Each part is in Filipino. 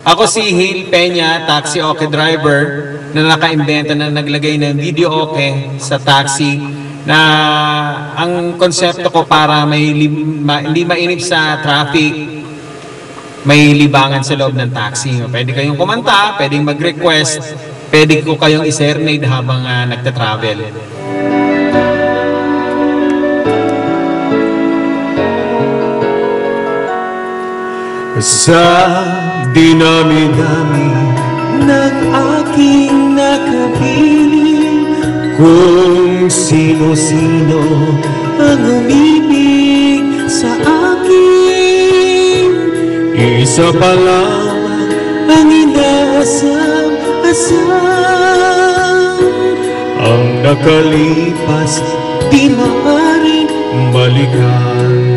Ako si Hale Peña, taxi okay driver na nakaimbento na naglagay ng video okay sa taxi na ang konsepto ko para hindi mainip sa traffic, may libangan sa loob ng taxi. Pwede kayong kumanta, pwedeng mag-request, pwede ko kayong i-serenade habang nagta-travel. Sa dinami-dami ng aking nakapiling, kung sino-sino ang umibig sa akin, isa pa lamang ang inaasam-asam, ang nakalipas di maaaring balikan.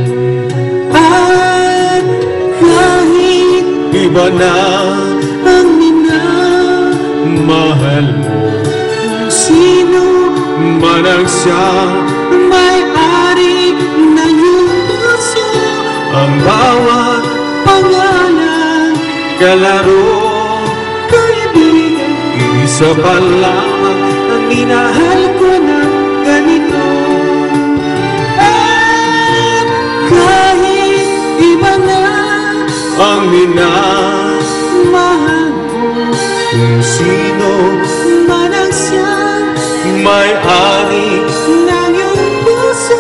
Iba na ang minamahal mo, sino man ang siyang may-ari ng iyong puso. Ang bawat pangalan, kalaro, kaibigan, isa pa lamang ang minahal ko na ganito. At kahit iba na ang minamahal mo, kung sino man ang siyang may-ari ng iyong puso.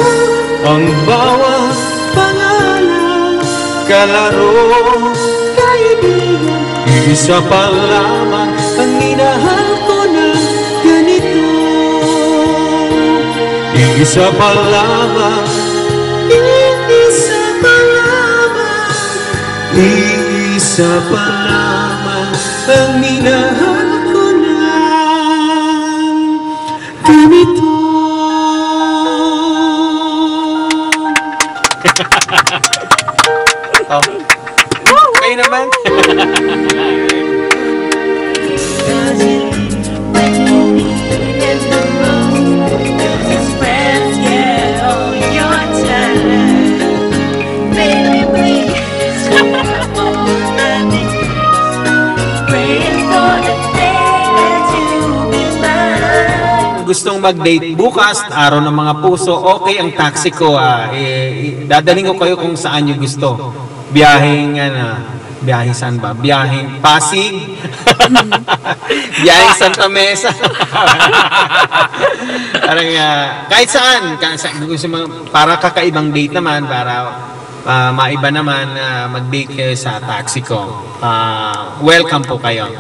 Ang bawat pangalan, kalaro, kaibigan, isa pa lamang ang minahal ko na ganito. Isa pa lamang, isa pa lamang, isa pa lamang ang minahal ko na ganito. Kayo naman. Gustong mag-date bukas, araw ng mga puso, okay ang taxi ko. Dadaling ko kayo kung saan nyo gusto. Biyaheng, biyaheng saan ba? Biyaheng Pasig? Biyaheng Santa Mesa? Parang, kahit saan. Para kakaibang date naman, para maiba naman, mag-date kayo sa taxi ko. Welcome po kayo.